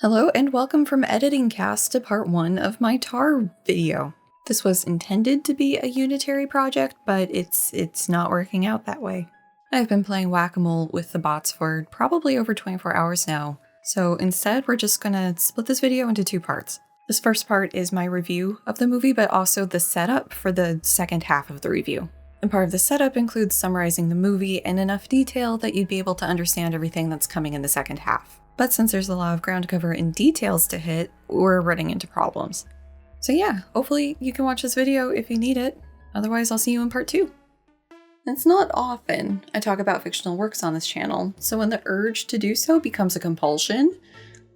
Hello and welcome from Editing Cast to part 1 of my tar video. This was intended to be a unitary project, but it's not working out that way. I've been playing whack-a-mole with the bots for probably over 24 hours now, so instead we're just gonna split this video into 2 parts. This first part is my review of the movie, but also the setup for the second half of the review. And part of the setup includes summarizing the movie in enough detail that you'd be able to understand everything that's coming in the second half. But since there's a lot of ground to cover and details to hit, we're running into problems. So yeah, hopefully you can watch this video if you need it. Otherwise, I'll see you in part 2. It's not often I talk about fictional works on this channel, so when the urge to do so becomes a compulsion,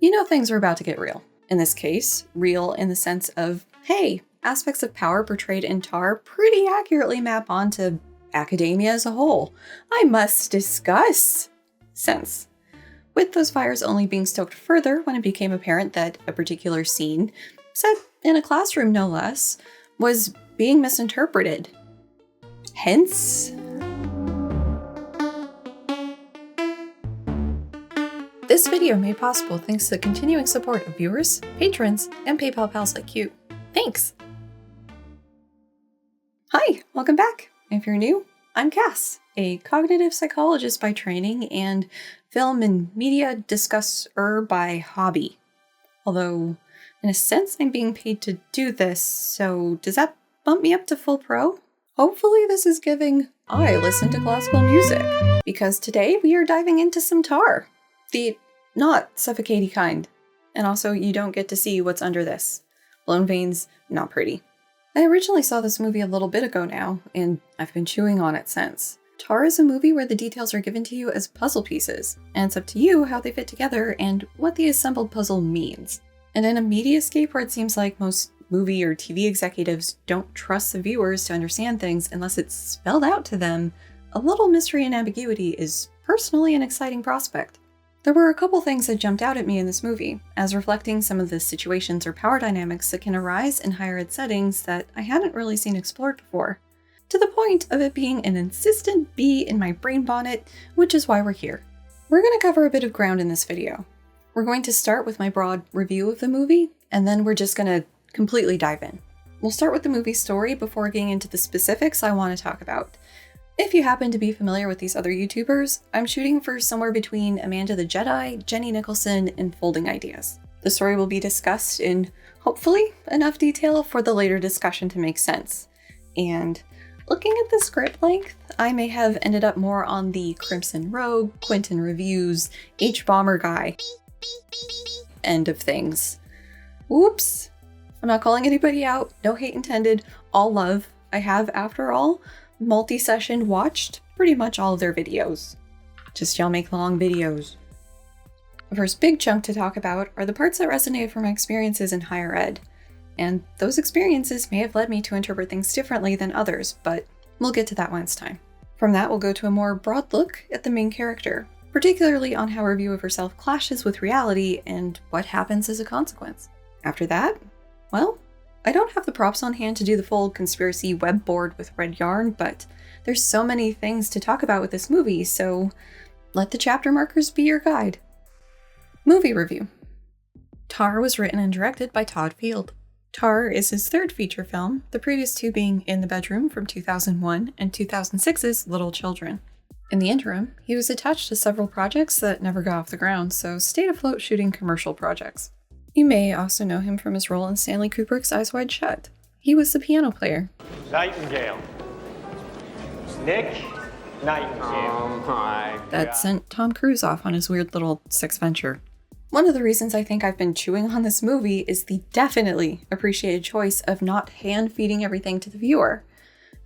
you know things are about to get real. In this case, real in the sense of, hey, aspects of power portrayed in Tar pretty accurately map onto academia as a whole. I must discuss sense. With those fires only being stoked further when it became apparent that a particular scene, set in a classroom no less, was being misinterpreted. Hence, this video made possible thanks to the continuing support of viewers, patrons, and PayPal pals like you. Thanks! Hi, welcome back. If you're new, I'm Cass, a cognitive psychologist by training and film and media discusser by hobby. Although, in a sense, I'm being paid to do this, so does that bump me up to full pro? Hopefully this is giving I listen to classical music, because today we are diving into some tar. The not suffocating kind. And also, you don't get to see what's under this. Blown veins, not pretty. I originally saw this movie a little bit ago now, and I've been chewing on it since. Tar is a movie where the details are given to you as puzzle pieces, and it's up to you how they fit together and what the assembled puzzle means. And in a mediascape where it seems like most movie or TV executives don't trust the viewers to understand things unless it's spelled out to them, a little mystery and ambiguity is personally an exciting prospect. There were a couple things that jumped out at me in this movie, as reflecting some of the situations or power dynamics that can arise in higher ed settings that I hadn't really seen explored before, to the point of it being an insistent bee in my brain bonnet, which is why we're here. We're going to cover a bit of ground in this video. We're going to start with my broad review of the movie, and then we're just going to completely dive in. We'll start with the movie story before getting into the specifics I want to talk about. If you happen to be familiar with these other YouTubers, I'm shooting for somewhere between Amanda the Jedi, Jenny Nicholson, and Folding Ideas. The story will be discussed in, hopefully, enough detail for the later discussion to make sense. And looking at the script length, I may have ended up more on the Crimson Rogue, Quentin Reviews, H-Bomber guy end of things. Oops. I'm not calling anybody out, no hate intended, all love. I have, after all, multi-session watched pretty much all of their videos. Just y'all make long videos. The first big chunk to talk about are the parts that resonate from my experiences in higher ed. And those experiences may have led me to interpret things differently than others, but we'll get to that when it's time. From that, we'll go to a more broad look at the main character, particularly on how her view of herself clashes with reality and what happens as a consequence. After that, well, I don't have the props on hand to do the full conspiracy web board with red yarn, but there's so many things to talk about with this movie, so let the chapter markers be your guide. Movie review. Tar was written and directed by Todd Field. Tar is his third feature film, the previous 2 being In the Bedroom from 2001 and 2006's Little Children. In the interim, he was attached to several projects that never got off the ground, so stayed afloat shooting commercial projects. You may also know him from his role in Stanley Kubrick's Eyes Wide Shut. He was the piano player. Nightingale. Nick Nightingale. Oh my God. That sent Tom Cruise off on his weird little sex venture. One of the reasons I think I've been chewing on this movie is the definitely appreciated choice of not hand-feeding everything to the viewer.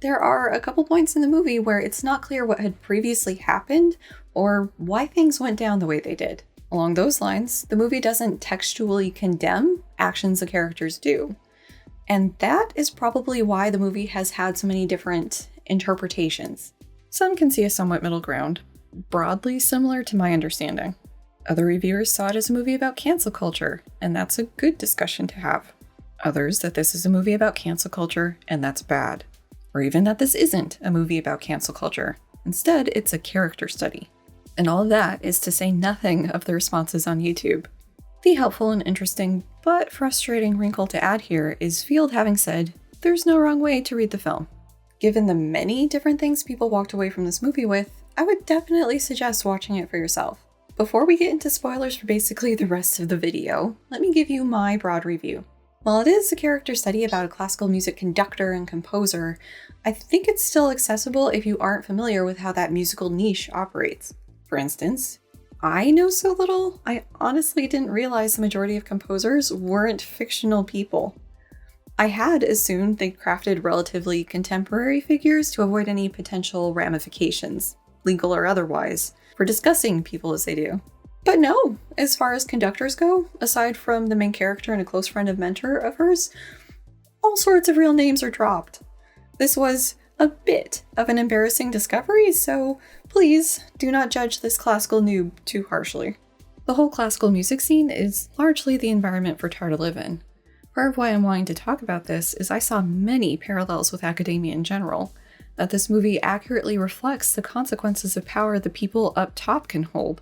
There are a couple points in the movie where it's not clear what had previously happened or why things went down the way they did. Along those lines, the movie doesn't textually condemn actions the characters do. And that is probably why the movie has had so many different interpretations. Some can see a somewhat middle ground, broadly similar to my understanding. Other reviewers saw it as a movie about cancel culture, and that's a good discussion to have. Others that this is a movie about cancel culture, and that's bad. Or even that this isn't a movie about cancel culture. Instead, it's a character study. And all of that is to say nothing of the responses on YouTube. The helpful and interesting, but frustrating wrinkle to add here is Field having said, "There's no wrong way to read the film." Given the many different things people walked away from this movie with, I would definitely suggest watching it for yourself. Before we get into spoilers for basically the rest of the video, let me give you my broad review. While it is a character study about a classical music conductor and composer, I think it's still accessible if you aren't familiar with how that musical niche operates. For instance, I know so little, I honestly didn't realize the majority of composers weren't fictional people. I had assumed they crafted relatively contemporary figures to avoid any potential ramifications, legal or otherwise, for discussing people as they do. But no, as far as conductors go, aside from the main character and a close friend and mentor of hers, all sorts of real names are dropped. This was a bit of an embarrassing discovery, so please do not judge this classical noob too harshly. The whole classical music scene is largely the environment for Tar to live in. Part of why I'm wanting to talk about this is I saw many parallels with academia in general, that this movie accurately reflects the consequences of power the people up top can hold.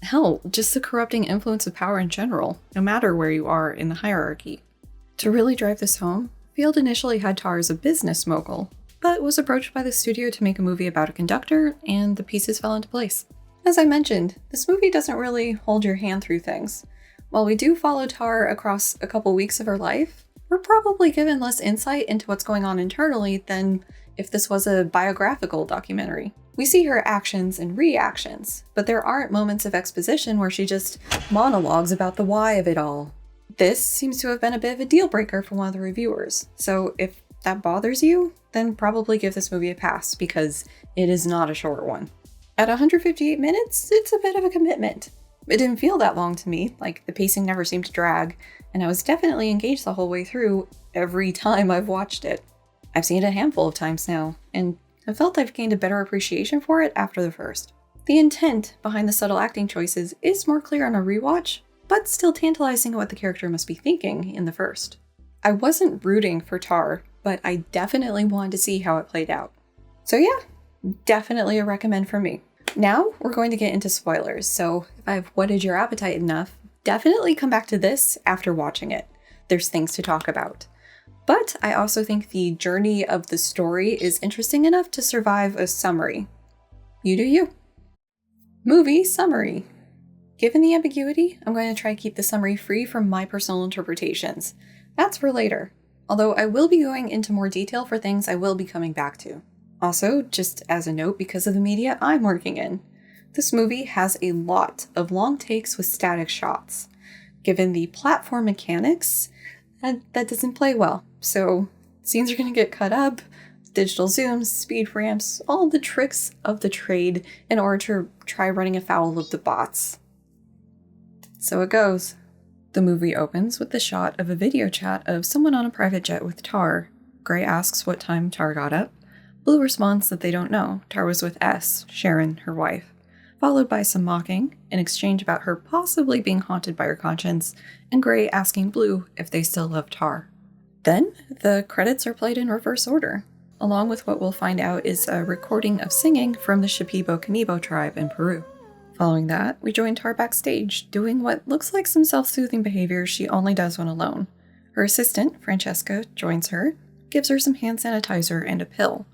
Hell, just the corrupting influence of power in general, no matter where you are in the hierarchy. To really drive this home, Field initially had Tar as a business mogul, but was approached by the studio to make a movie about a conductor, and the pieces fell into place. As I mentioned, this movie doesn't really hold your hand through things. While we do follow Tar across a couple weeks of her life, we're probably given less insight into what's going on internally than if this was a biographical documentary. We see her actions and reactions, but there aren't moments of exposition where she just monologues about the why of it all. This seems to have been a bit of a deal breaker for one of the reviewers, so if that bothers you, then probably give this movie a pass because it is not a short one. At 158 minutes, it's a bit of a commitment. It didn't feel that long to me, like the pacing never seemed to drag, and I was definitely engaged the whole way through every time I've watched it. I've seen it a handful of times now, and I felt I've gained a better appreciation for it after the first. The intent behind the subtle acting choices is more clear on a rewatch, but still tantalizing at what the character must be thinking in the first. I wasn't rooting for Tar, but I definitely wanted to see how it played out. So yeah, definitely a recommend for me. Now we're going to get into spoilers, so if I've whetted your appetite enough, definitely come back to this after watching it. There's things to talk about. But I also think the journey of the story is interesting enough to survive a summary. You do you. Movie summary. Given the ambiguity, I'm going to try to keep the summary free from my personal interpretations. That's for later, although I will be going into more detail for things I will be coming back to. Also, just as a note, because of the media I'm working in, this movie has a lot of long takes with static shots. Given the platform mechanics, that doesn't play well, so scenes are going to get cut up, digital zooms, speed ramps, all the tricks of the trade in order to try running afoul of the bots. So it goes. The movie opens with the shot of a video chat of someone on a private jet with Tar. Gray asks what time Tar got up. Blue responds that they don't know. Tar was with S, Sharon, her wife. Followed by some mocking, an exchange about her possibly being haunted by her conscience, and Gray asking Blue if they still love Tar. Then, the credits are played in reverse order, along with what we'll find out is a recording of singing from the Shipibo-Canibo tribe in Peru. Following that, we join Tar backstage, doing what looks like some self-soothing behavior she only does when alone. Her assistant, Francesca, joins her, gives her some hand sanitizer and a pill.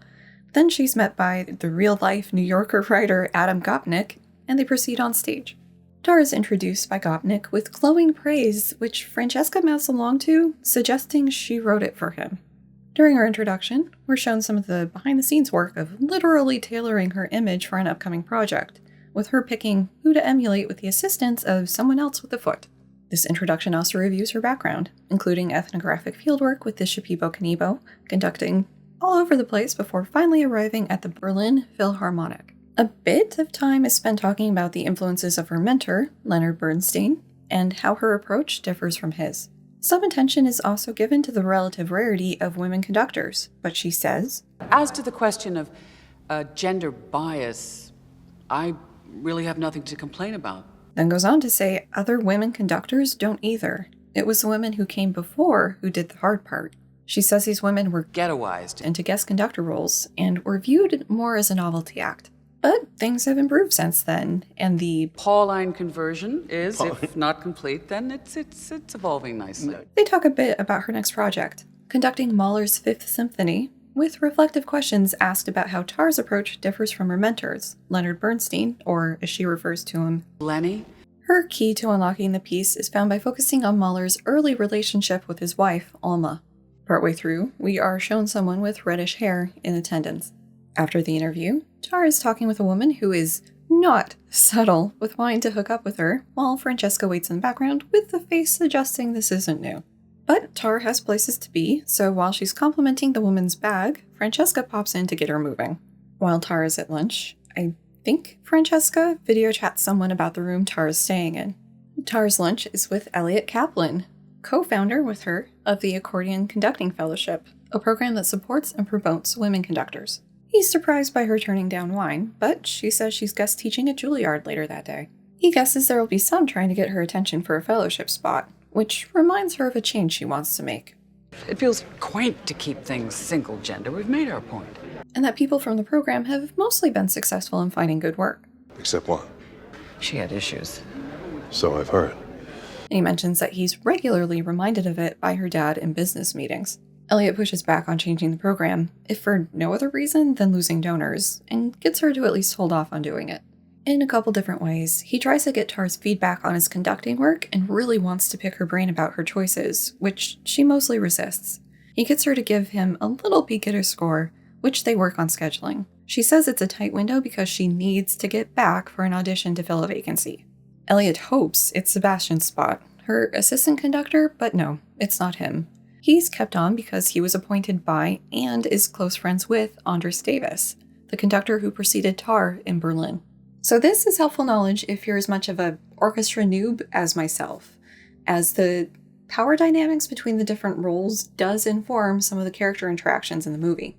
Then she's met by the real-life New Yorker writer Adam Gopnik, and they proceed on stage. Tar is introduced by Gopnik with glowing praise, which Francesca mouths along to, suggesting she wrote it for him. During her introduction, we're shown some of the behind-the-scenes work of literally tailoring her image for an upcoming project, with her picking who to emulate with the assistance of someone else with a foot. This introduction also reviews her background, including ethnographic fieldwork with the Shipibo-Canibo, conducting all over the place before finally arriving at the Berlin Philharmonic. A bit of time is spent talking about the influences of her mentor, Leonard Bernstein, and how her approach differs from his. Some attention is also given to the relative rarity of women conductors, but she says, "As to the question of gender bias, I really have nothing to complain about." Then goes on to say other women conductors don't either. It was the women who came before who did the hard part. She says these women were ghettoized into guest conductor roles and were viewed more as a novelty act. But things have improved since then, and the Pauline conversion is, if not complete, then it's evolving nicely. They talk a bit about her next project, conducting Mahler's Fifth Symphony, with reflective questions asked about how Tar's approach differs from her mentors, Leonard Bernstein, or as she refers to him, Lenny? Her key to unlocking the piece is found by focusing on Mahler's early relationship with his wife, Alma. Partway through, we are shown someone with reddish hair in attendance. After the interview, Tar is talking with a woman who is not subtle with wanting to hook up with her, while Francesca waits in the background with the face suggesting this isn't new. But Tar has places to be, so while she's complimenting the woman's bag, Francesca pops in to get her moving. While Tar is at lunch, I think Francesca video chats someone about the room Tar is staying in. Tar's lunch is with Elliot Kaplan, co-founder with her of the Accordion Conducting Fellowship, a program that supports and promotes women conductors. He's surprised by her turning down wine, but she says she's guest teaching at Juilliard later that day. He guesses there will be some trying to get her attention for a fellowship spot, which reminds her of a change she wants to make. It feels quaint to keep things single gender. We've made our point. And that people from the program have mostly been successful in finding good work. Except one. She had issues. So I've heard. And he mentions that he's regularly reminded of it by her dad in business meetings. Elliot pushes back on changing the program, if for no other reason than losing donors, and gets her to at least hold off on doing it. In a couple different ways, he tries to get Tar's feedback on his conducting work and really wants to pick her brain about her choices, which she mostly resists. He gets her to give him a little peek at her score, which they work on scheduling. She says it's a tight window because she needs to get back for an audition to fill a vacancy. Elliot hopes it's Sebastian's spot, her assistant conductor, but no, it's not him. He's kept on because he was appointed by and is close friends with Andres Davis, the conductor who preceded Tar in Berlin. So this is helpful knowledge if you're as much of an orchestra noob as myself, as the power dynamics between the different roles does inform some of the character interactions in the movie.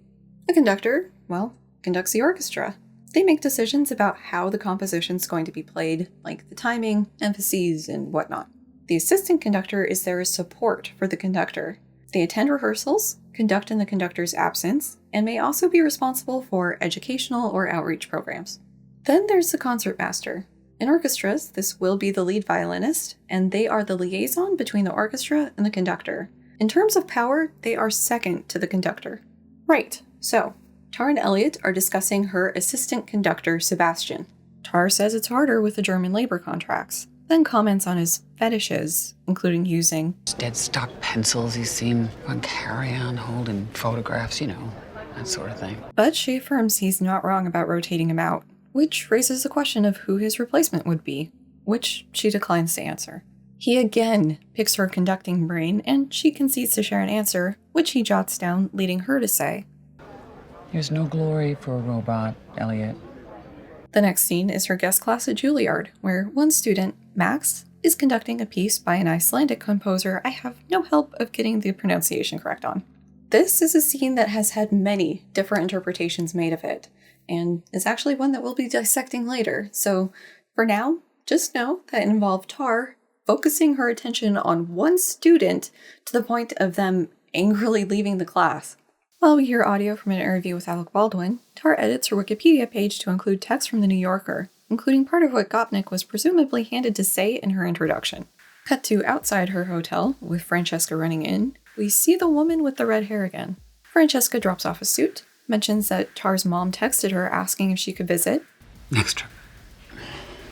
The conductor, well, conducts the orchestra. They make decisions about how the composition's going to be played, like the timing, emphases, and whatnot. The assistant conductor is there as support for the conductor. They attend rehearsals, conduct in the conductor's absence, and may also be responsible for educational or outreach programs. Then there's the concertmaster. In orchestras, this will be the lead violinist, and they are the liaison between the orchestra and the conductor. In terms of power, they are second to the conductor. Right, so Tar and Elliot are discussing her assistant conductor, Sebastian. Tar says it's harder with the German labor contracts, then comments on his fetishes, including using dead stock pencils he's seen on carry-on, holding photographs, that sort of thing. But she affirms he's not wrong about rotating him out, which raises the question of who his replacement would be, which she declines to answer. He again picks her conducting brain, and she concedes to share an answer, which he jots down, leading her to say, "There's no glory for a robot, Elliot." The next scene is her guest class at Juilliard, where one student, Max, is conducting a piece by an Icelandic composer I have no help of getting the pronunciation correct on. This is a scene that has had many different interpretations made of it, and is actually one that we'll be dissecting later, so for now, just know that it involved Tar focusing her attention on one student to the point of them angrily leaving the class. While we hear audio from an interview with Alec Baldwin, Tar edits her Wikipedia page to include text from The New Yorker, including part of what Gopnik was presumably handed to say in her introduction. Cut to outside her hotel, with Francesca running in, we see the woman with the red hair again. Francesca drops off a suit, mentions that Tar's mom texted her asking if she could visit. Next trip.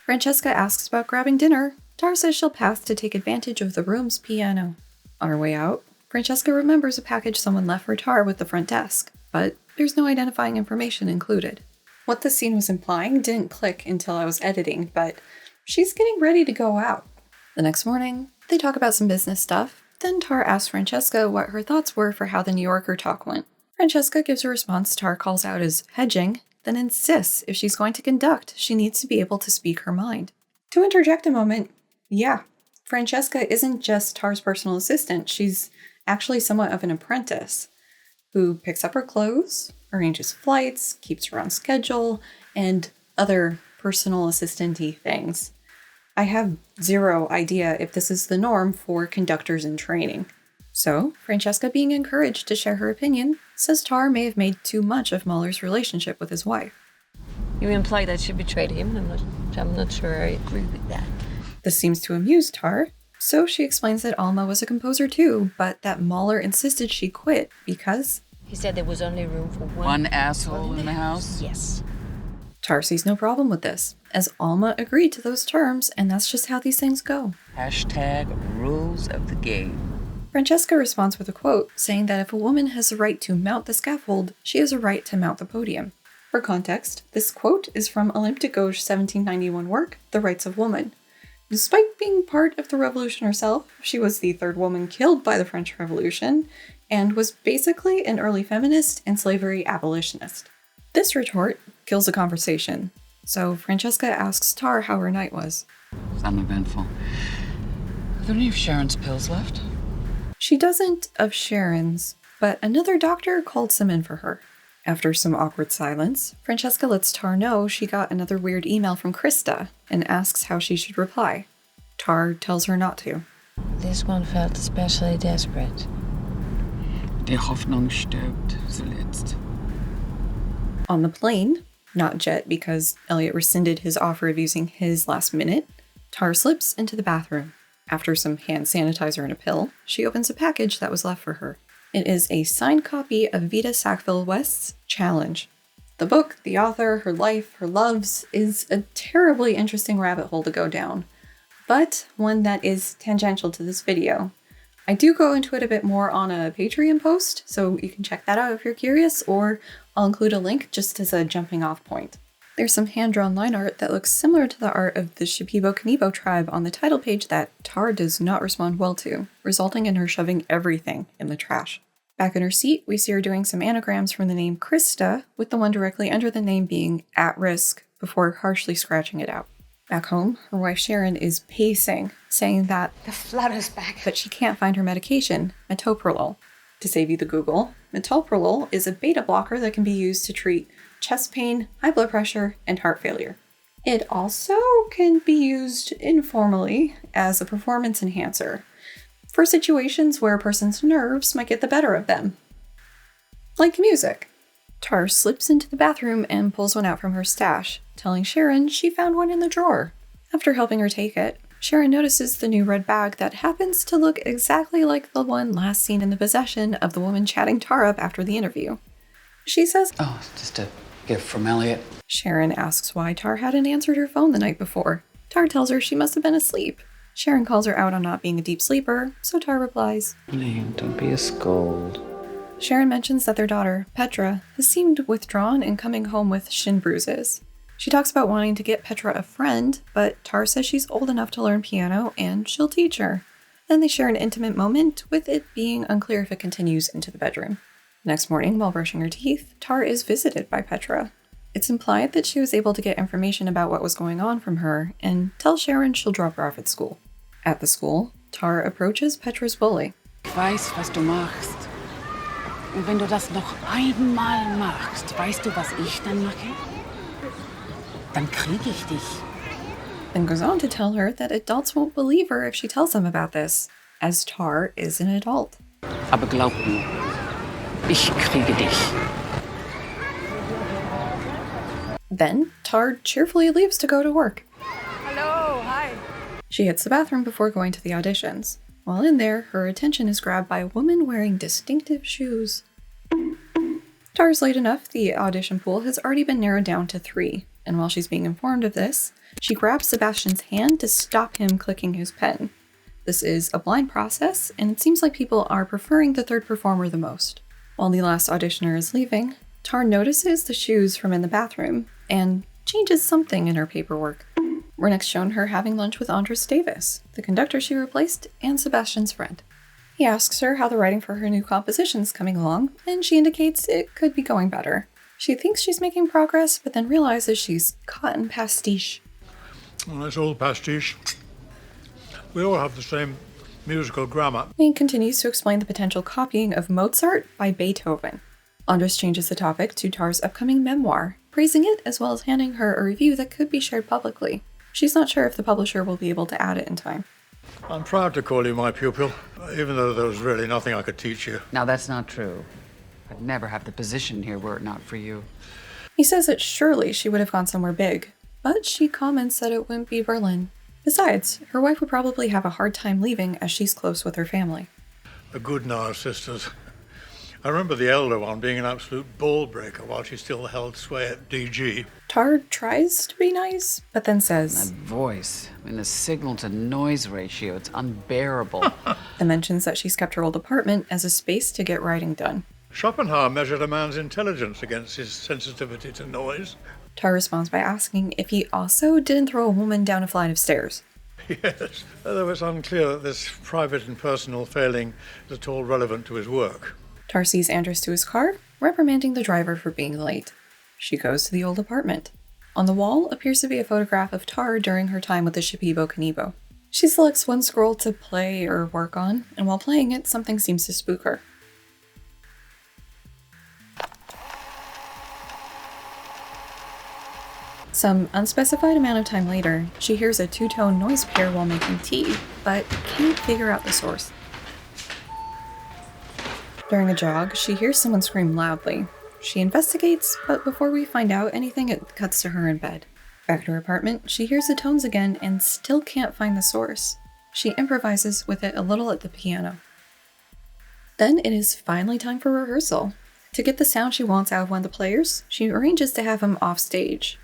Francesca asks about grabbing dinner. Tar says she'll pass to take advantage of the room's piano. On her way out, Francesca remembers a package someone left for Tar with the front desk, but there's no identifying information included. What the scene was implying didn't click until I was editing, but she's getting ready to go out. The next morning, they talk about some business stuff, then Tar asks Francesca what her thoughts were for how the New Yorker talk went. Francesca gives a response Tar calls out as hedging, then insists if she's going to conduct, she needs to be able to speak her mind. To interject a moment, yeah, Francesca isn't just Tar's personal assistant, she's actually somewhat of an apprentice who picks up her clothes, arranges flights, keeps her on schedule, and other personal assistant-y things. I have zero idea if this is the norm for conductors in training. So, Francesca, being encouraged to share her opinion, says Tar may have made too much of Mahler's relationship with his wife. You imply that she betrayed him. I'm not sure I agree with that. This seems to amuse Tar, so she explains that Alma was a composer too, but that Mahler insisted she quit because He said there was only room for One asshole in the house? Yes. Tar sees no problem with this, as Alma agreed to those terms, and that's just how these things go. Hashtag rules of the game. Francesca responds with a quote, saying that if a woman has the right to mount the scaffold, she has a right to mount the podium. For context, this quote is from Olympe de Gouges' 1791 work, The Rights of Woman. Despite being part of the revolution herself, she was the third woman killed by the French Revolution, and was basically an early feminist and slavery abolitionist. This retort kills the conversation, so Francesca asks Tar how her night was. It's uneventful. Are there any of Sharon's pills left? She doesn't of Sharon's, but another doctor called some in for her. After some awkward silence, Francesca lets Tar know she got another weird email from Krista and asks how she should reply. Tar tells her not to. This one felt especially desperate. Die Hoffnung stirbt zuletzt. On the plane, not jet because Elliot rescinded his offer of using his last minute, Tar slips into the bathroom. After some hand sanitizer and a pill, she opens a package that was left for her. It is a signed copy of Vita Sackville-West's Challenge. The book, the author, her life, her loves, is a terribly interesting rabbit hole to go down, but one that is tangential to this video. I do go into it a bit more on a Patreon post, so you can check that out if you're curious, or I'll include a link just as a jumping off point. There's some hand-drawn line art that looks similar to the art of the Shipibo-Kanibo tribe on the title page that Tar does not respond well to, resulting in her shoving everything in the trash. Back in her seat, we see her doing some anagrams from the name Krista, with the one directly under the name being at risk, before harshly scratching it out. Back home, her wife Sharon is pacing, saying that The flutter's back. but she can't find her medication, metoprolol. To save you the Google, metoprolol is a beta blocker that can be used to treat chest pain, high blood pressure, and heart failure. It also can be used informally as a performance enhancer for situations where a person's nerves might get the better of them. Like music. Tar slips into the bathroom and pulls one out from her stash, telling Sharon she found one in the drawer. After helping her take it, Sharon notices the new red bag that happens to look exactly like the one last seen in the possession of the woman chatting Tar up after the interview. She says, Oh, just a gift from Elliot. Sharon asks why Tar hadn't answered her phone the night before. Tar tells her she must have been asleep. Sharon calls her out on not being a deep sleeper, so Tar replies, Liam, don't be a scold. Sharon mentions that their daughter, Petra, has seemed withdrawn and coming home with shin bruises. She talks about wanting to get Petra a friend, but Tar says she's old enough to learn piano and she'll teach her. Then they share an intimate moment, with it being unclear if it continues into the bedroom. Next morning, while brushing her teeth, Tar is visited by Petra. It's implied that she was able to get information about what was going on from her and tells Sharon she'll drop her off at school. At the school, Tar approaches Petra's bully. Ich weiß, was du machst. Und wenn du das noch einmal machst, weißt du, was ich dann mache? Dann krieg ich dich. Then goes on to tell her that adults won't believe her if she tells them about this, as Tar is an adult. Aber glaub mir, ich kriege dich. Then, Tar cheerfully leaves to go to work. Hello, hi. She hits the bathroom before going to the auditions. While in there, her attention is grabbed by a woman wearing distinctive shoes. Tar's late enough, the audition pool has already been narrowed down to 3, and while she's being informed of this, she grabs Sebastian's hand to stop him clicking his pen. This is a blind process, and it seems like people are preferring the third performer the most. While the last auditioner is leaving, Tar notices the shoes from in the bathroom, and changes something in her paperwork. We're next shown her having lunch with Andres Davis, the conductor she replaced, and Sebastian's friend. He asks her how the writing for her new composition's coming along, and she indicates it could be going better. She thinks she's making progress, but then realizes she's caught in pastiche. Well, that's all pastiche. We all have the same musical grammar. He continues to explain the potential copying of Mozart by Beethoven. Andres changes the topic to Tar's upcoming memoir, praising it as well as handing her a review that could be shared publicly. She's not sure if the publisher will be able to add it in time. I'm proud to call you my pupil, even though there was really nothing I could teach you. Now, that's not true. I'd never have the position here were it not for you. He says that surely she would have gone somewhere big, but she comments that it wouldn't be Berlin. Besides, her wife would probably have a hard time leaving as she's close with her family. A good now, sisters. I remember the elder one being an absolute ball breaker while she still held sway at DG. Tar tries to be nice, but then says, That voice, the signal to noise ratio, it's unbearable. and mentions that she's kept her old apartment as a space to get writing done. Schopenhauer measured a man's intelligence against his sensitivity to noise. Tar responds by asking if he also didn't throw a woman down a flight of stairs. Yes, although it's unclear that this private and personal failing is at all relevant to his work. Tar sees Andres to his car, reprimanding the driver for being late. She goes to the old apartment. On the wall appears to be a photograph of Tar during her time with the Shipibo Kanibo. She selects one scroll to play or work on, and while playing it, something seems to spook her. Some unspecified amount of time later, she hears a two-tone noise pair while making tea, but can't figure out the source. During a jog, she hears someone scream loudly. She investigates, but before we find out anything, it cuts to her in bed. Back to her apartment, she hears the tones again and still can't find the source. She improvises with it a little at the piano. Then it is finally time for rehearsal. To get the sound she wants out of one of the players, she arranges to have him off stage.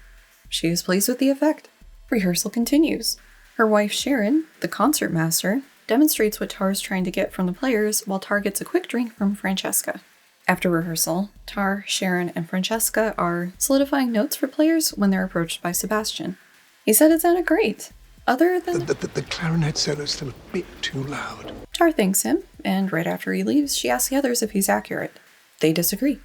She is pleased with the effect. Rehearsal continues. Her wife Sharon, the concert master, demonstrates what Tar is trying to get from the players while Tar gets a quick drink from Francesca. After rehearsal, Tar, Sharon, and Francesca are solidifying notes for players when they're approached by Sebastian. He said it sounded great, other than The clarinet solo's still a bit too loud. Tar thanks him, and right after he leaves, she asks the others if he's accurate. They disagree.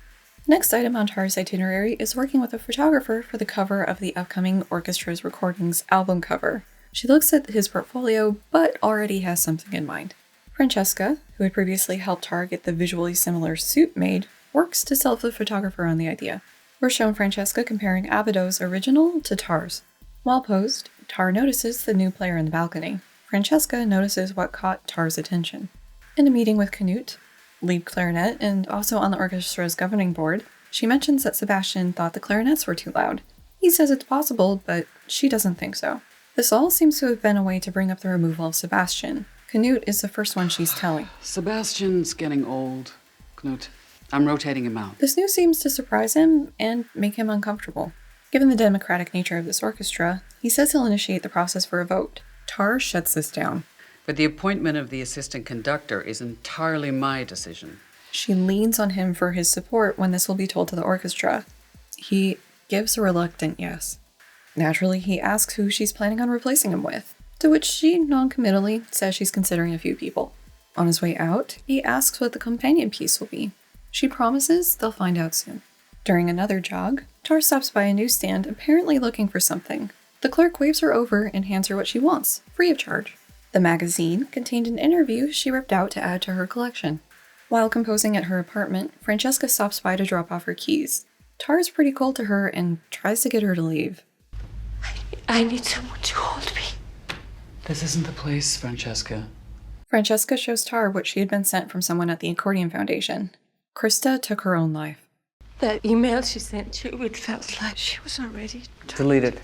Next item on Tar's itinerary is working with a photographer for the cover of the upcoming orchestra's recordings album cover. She looks at his portfolio, but already has something in mind. Francesca, who had previously helped Tar get the visually similar suit made, works to sell the photographer on the idea. We're shown Francesca comparing Abado's original to Tar's. While posed, Tar notices the new player in the balcony. Francesca notices what caught Tar's attention. In a meeting with Canute, lead clarinet, and also on the orchestra's governing board, she mentions that Sebastian thought the clarinets were too loud. He says it's possible, but she doesn't think so. This all seems to have been a way to bring up the removal of Sebastian. Canute is the first one she's telling. Sebastian's getting old, Knut. I'm rotating him out. This news seems to surprise him and make him uncomfortable. Given the democratic nature of this orchestra, he says he'll initiate the process for a vote. Tar shuts this down. But the appointment of the assistant conductor is entirely my decision. She leans on him for his support when this will be told to the orchestra. He gives a reluctant yes. Naturally, he asks who she's planning on replacing him with, to which she non-committally says she's considering a few people. On his way out, he asks what the companion piece will be. She promises they'll find out soon. During another jog, Tar stops by a newsstand, apparently looking for something. The clerk waves her over and hands her what she wants, free of charge. The magazine contained an interview she ripped out to add to her collection. While composing at her apartment, Francesca stops by to drop off her keys. Tar is pretty cold to her and tries to get her to leave. I need someone to hold me. This isn't the place, Francesca. Francesca shows Tar what she had been sent from someone at the Accordion Foundation. Krista took her own life. That email she sent you, it felt like she was already... Delete it.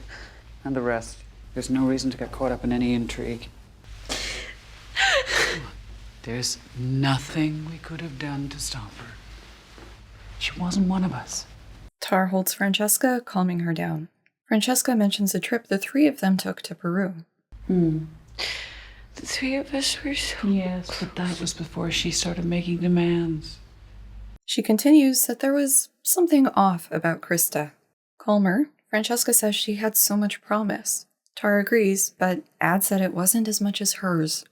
And the rest. There's no reason to get caught up in any intrigue. There's nothing we could have done to stop her. She wasn't one of us. Tar holds Francesca, calming her down. Francesca mentions a trip the three of them took to Peru. The three of us were so... Yes, but that was before she started making demands. She continues that there was something off about Krista. Calmer, Francesca says she had so much promise. Tar agrees, but adds that it wasn't as much as hers.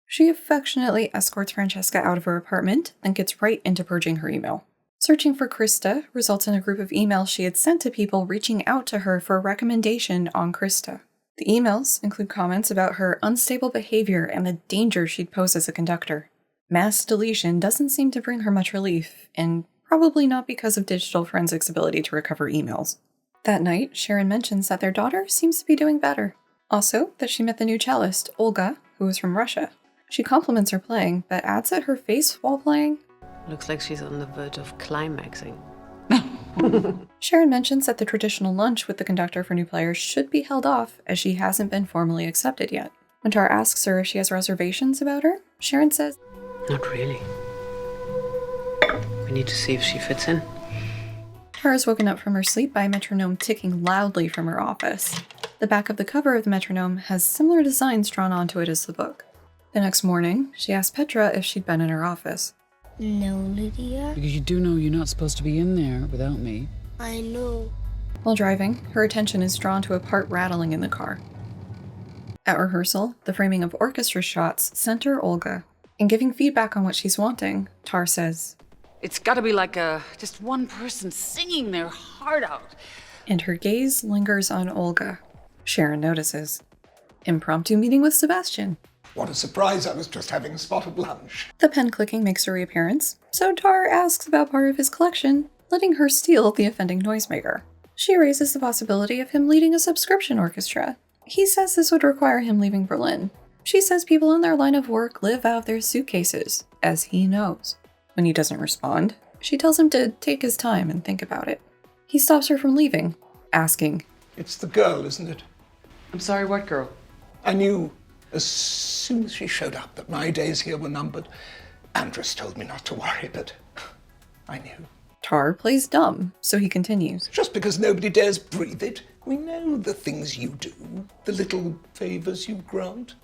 She affectionately escorts Francesca out of her apartment and gets right into purging her email. Searching for Krista results in a group of emails she had sent to people reaching out to her for a recommendation on Krista. The emails include comments about her unstable behavior and the danger she'd pose as a conductor. Mass deletion doesn't seem to bring her much relief, and probably not because of digital forensics' ability to recover emails. That night, Sharon mentions that their daughter seems to be doing better. Also, that she met the new cellist, Olga, who was from Russia. She compliments her playing, but adds that her face while playing... Looks like she's on the verge of climaxing. Sharon mentions that the traditional lunch with the conductor for new players should be held off as she hasn't been formally accepted yet. When Tar asks her if she has reservations about her, Sharon says, Not really. We need to see if she fits in. Tar is woken up from her sleep by a metronome ticking loudly from her office. The back of the cover of the metronome has similar designs drawn onto it as the book. The next morning, she asked Petra if she'd been in her office. No, Lydia. Because you do know you're not supposed to be in there without me. I know. While driving, her attention is drawn to a part rattling in the car. At rehearsal, the framing of orchestra shots center Olga. In giving feedback on what she's wanting, Tar says, It's gotta be like just one person singing their heart out. and her gaze lingers on Olga. Sharon notices. Impromptu meeting with Sebastian. What a surprise, I was just having a spot of lunch. The pen clicking makes a reappearance, so Tar asks about part of his collection, letting her steal the offending noisemaker. She raises the possibility of him leading a subscription orchestra. He says this would require him leaving Berlin. She says people in their line of work live out their suitcases, as he knows. When he doesn't respond, she tells him to take his time and think about it. He stops her from leaving, asking, It's the girl, isn't it? I'm sorry, what girl? I knew as soon as she showed up that my days here were numbered. Andrus told me not to worry, but I knew. Tar plays dumb, so he continues. Just because nobody dares breathe it, we know the things you do, the little favors you grant.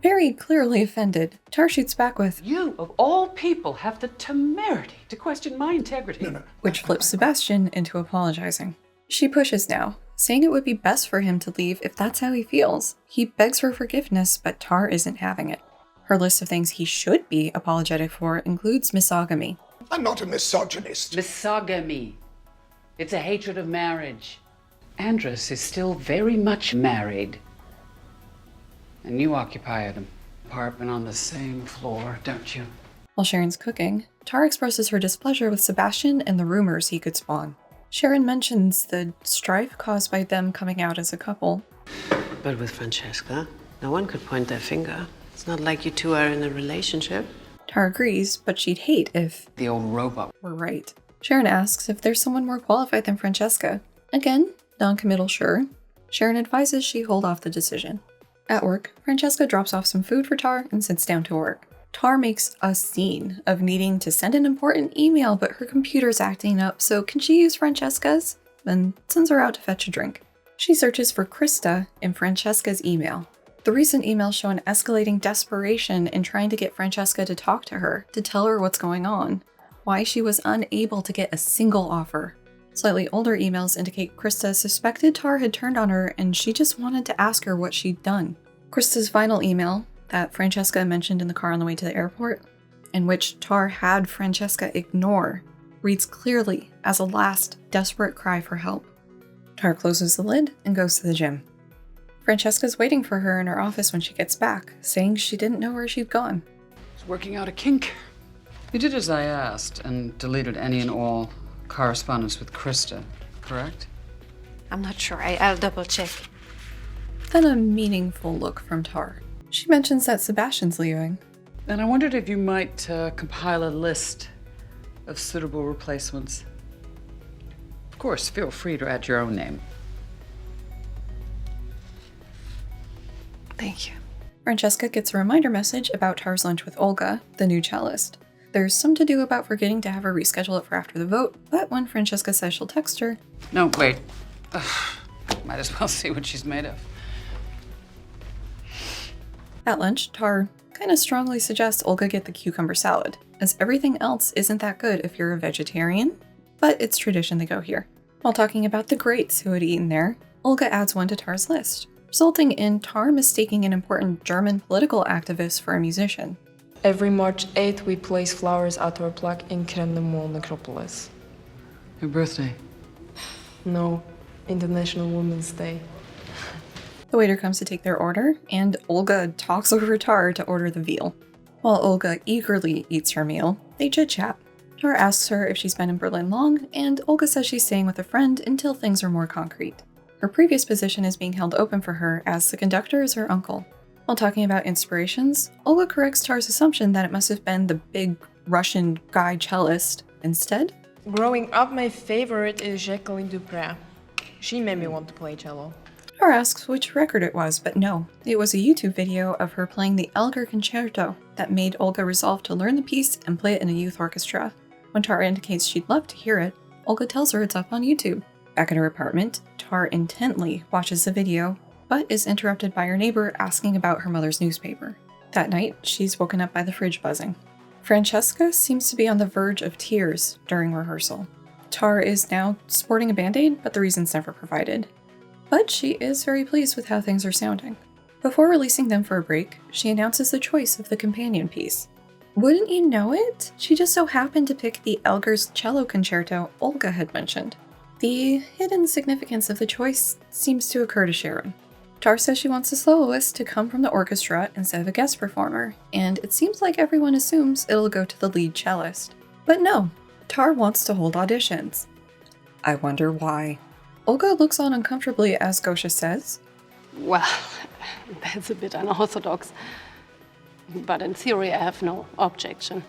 Very clearly offended, Tar shoots back with, You, of all people, have the temerity to question my integrity. No. which flips Sebastian into apologizing. She pushes now, saying it would be best for him to leave if that's how he feels. He begs for forgiveness, but Tar isn't having it. Her list of things he should be apologetic for includes misogamy. I'm not a misogynist. Misogamy. It's a hatred of marriage. Andrus is still very much married. And you occupy an apartment on the same floor, don't you? While Sharon's cooking, Tar expresses her displeasure with Sebastian and the rumors he could spawn. Sharon mentions the strife caused by them coming out as a couple. But with Francesca, no one could point their finger. It's not like you two are in a relationship. Tar agrees, but she'd hate if The old robot. we're right. Sharon asks if there's someone more qualified than Francesca. Again, non-committal sure. Sharon advises she hold off the decision. At work, Francesca drops off some food for Tar and sits down to work. Tar makes a scene of needing to send an important email, but her computer's acting up, so can she use Francesca's? Then sends her out to fetch a drink. She searches for Krista in Francesca's email. The recent emails show an escalating desperation in trying to get Francesca to talk to her, to tell her what's going on, why she was unable to get a single offer. Slightly older emails indicate Krista suspected Tar had turned on her and she just wanted to ask her what she'd done. Krista's final email, that Francesca mentioned in the car on the way to the airport, in which Tar had Francesca ignore, reads clearly as a last, desperate cry for help. Tar closes the lid and goes to the gym. Francesca's waiting for her in her office when she gets back, saying she didn't know where she'd gone. It's working out a kink. You did as I asked and deleted any and all correspondence with Krista, correct? I'm not sure. I'll double check. Then a meaningful look from Tar. She mentions that Sebastian's leaving. And I wondered if you might compile a list of suitable replacements. Of course, feel free to add your own name. Thank you. Francesca gets a reminder message about Tar's lunch with Olga, the new cellist. There's some to do about forgetting to have her reschedule it for after the vote, but when Francesca says she'll text her, No, wait. Ugh, might as well see what she's made of. at lunch, Tar kinda strongly suggests Olga get the cucumber salad, as everything else isn't that good if you're a vegetarian, but it's tradition they go here. While talking about the greats who had eaten there, Olga adds one to Tar's list, resulting in Tar mistaking an important German political activist for a musician. Every March 8th, we place flowers at our plaque in Kremlin Necropolis. Your birthday. No, International Women's Day. The waiter comes to take their order, and Olga talks over Tar to order the veal. While Olga eagerly eats her meal, they chit-chat. Tar asks her if she's been in Berlin long, and Olga says she's staying with a friend until things are more concrete. Her previous position is being held open for her, as the conductor is her uncle. While talking about inspirations, Olga corrects Tar's assumption that it must have been the big Russian guy cellist. Instead, Growing up, my favorite is Jacqueline Duprat. She made me want to play cello. Tar asks which record it was, but no, it was a YouTube video of her playing the Elgar Concerto that made Olga resolve to learn the piece and play it in a youth orchestra. When Tar indicates she'd love to hear it, Olga tells her it's up on YouTube. Back at her apartment, Tar intently watches the video, but is interrupted by her neighbor asking about her mother's newspaper. That night, she's woken up by the fridge buzzing. Francesca seems to be on the verge of tears during rehearsal. Tar is now sporting a band-aid, but the reason's never provided. But she is very pleased with how things are sounding. Before releasing them for a break, she announces the choice of the companion piece. Wouldn't you know it? She just so happened to pick the Elgar's cello concerto Olga had mentioned. The hidden significance of the choice seems to occur to Sharon. Tar says she wants the soloist to come from the orchestra instead of a guest performer, and it seems like everyone assumes it'll go to the lead cellist. But no, Tar wants to hold auditions. I wonder why. Olga looks on uncomfortably as Gosha says, Well, that's a bit unorthodox. But in theory, I have no objection.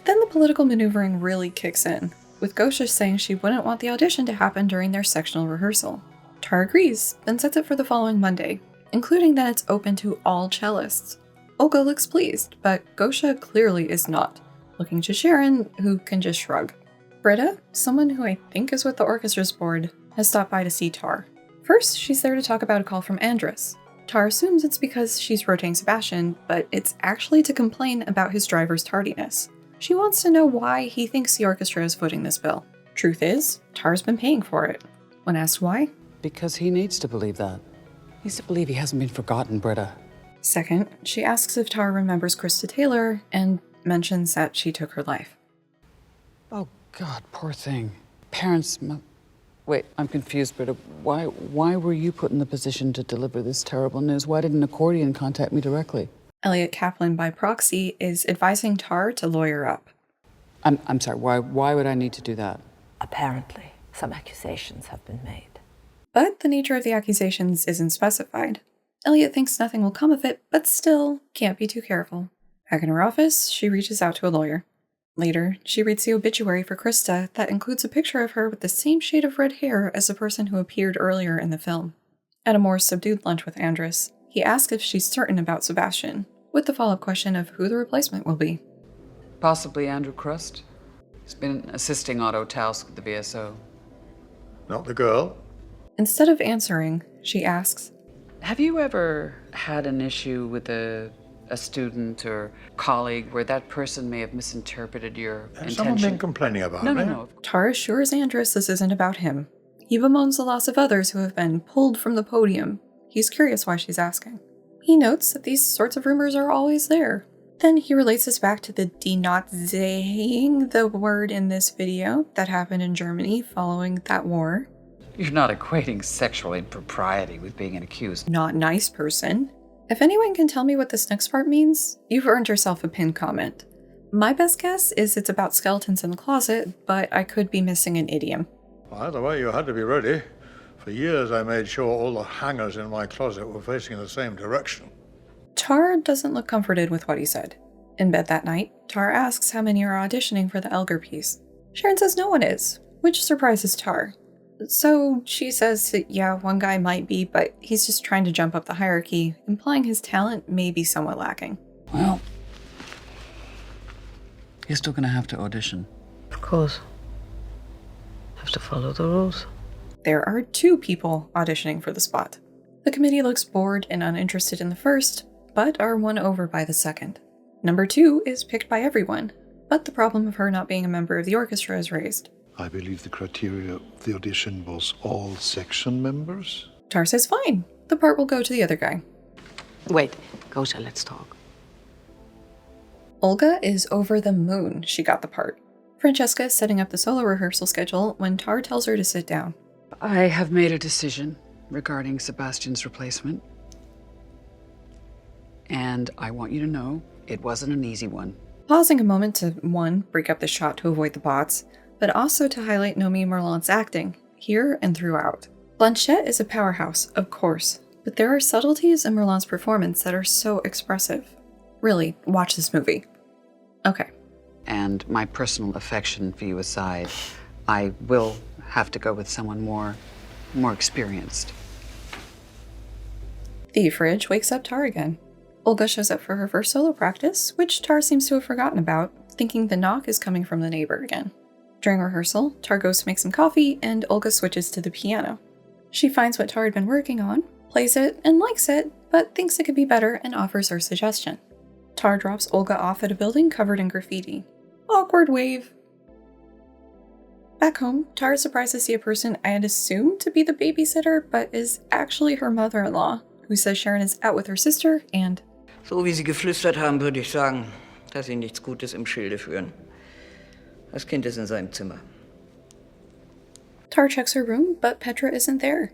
Then the political maneuvering really kicks in, with Gosha saying she wouldn't want the audition to happen during their sectional rehearsal. Tar agrees, then sets it for the following Monday, including that it's open to all cellists. Olga looks pleased, but Gosha clearly is not, looking to Sharon, who can just shrug. Britta, someone who I think is with the orchestra's board, has stopped by to see Tar. First, she's there to talk about a call from Andrus. Tar assumes it's because she's rotating Sebastian, but it's actually to complain about his driver's tardiness. She wants to know why he thinks the orchestra is footing this bill. Truth is, Tar's been paying for it. When asked why, Because he needs to believe that. He needs to believe he hasn't been forgotten, Britta. Second, she asks if Tar remembers Krista Taylor and mentions that she took her life. Oh, God, poor thing. Parents... Wait, I'm confused, Britta. Why were you put in the position to deliver this terrible news? Why didn't Accordion contact me directly? Elliot Kaplan, by proxy, is advising Tar to lawyer up. I'm sorry, why would I need to do that? Apparently, some accusations have been made. But the nature of the accusations isn't specified. Elliot thinks nothing will come of it, but still can't be too careful. Back in her office, she reaches out to a lawyer. Later, she reads the obituary for Krista that includes a picture of her with the same shade of red hair as the person who appeared earlier in the film. At a more subdued lunch with Andrus, he asks if she's certain about Sebastian, with the follow-up question of who the replacement will be. Possibly Andrew Crust. He's been assisting Otto Tausk with the VSO. Not the girl. Instead of answering, she asks, Have you ever had an issue with a student or colleague where that person may have misinterpreted your Has intention? someone been complaining about me? No. Tar assures Andrus this isn't about him. He bemoans the loss of others who have been pulled from the podium. He's curious why she's asking. He notes that these sorts of rumors are always there. Then he relates this back to the denazing the word in this video that happened in Germany following that war. You're not equating sexual impropriety with being an accused. Not nice person. If anyone can tell me what this next part means, you've earned yourself a pinned comment. My best guess is it's about skeletons in the closet, but I could be missing an idiom. Either way, you had to be ready. For years, I made sure all the hangers in my closet were facing the same direction. Tar doesn't look comforted with what he said. In bed that night, Tar asks how many are auditioning for the Elgar piece. Sharon says no one is, which surprises Tar. So she says that yeah, one guy might be, but he's just trying to jump up the hierarchy, implying his talent may be somewhat lacking. Well, you're still gonna have to audition. Of course. Have to follow the rules. There are 2 people auditioning for the spot. The committee looks bored and uninterested in the first, but are won over by the second. Number 2 is picked by everyone, but the problem of her not being a member of the orchestra is raised. I believe the criteria of the audition was all section members. Tar says fine, the part will go to the other guy. Wait, Gosha, let's talk. Olga is over the moon she got the part. Francesca is setting up the solo rehearsal schedule when Tar tells her to sit down. I have made a decision regarding Sebastian's replacement. And I want you to know it wasn't an easy one. Pausing a moment to, 1, break up the shot to avoid the bots, but also to highlight Nomi Merlant's acting, here and throughout. Blanchette is a powerhouse, of course, but there are subtleties in Merlant's performance that are so expressive. Really, watch this movie. Okay. And my personal affection for you aside, I will have to go with someone more experienced. The fridge wakes up Tar again. Olga shows up for her first solo practice, which Tar seems to have forgotten about, thinking the knock is coming from the neighbor again. During rehearsal, Tar goes to make some coffee, and Olga switches to the piano. She finds what Tar had been working on, plays it, and likes it, but thinks it could be better and offers her suggestion. Tar drops Olga off at a building covered in graffiti. Awkward wave. Back home, Tar is surprised to see a person I had assumed to be the babysitter, but is actually her mother-in-law, who says Sharon is out with her sister and... So wie Sie geflüstert haben, würde ich sagen, dass Sie nichts Gutes im Schilde führen. Das Kind ist in seinem Zimmer. Tar checks her room, but Petra isn't there.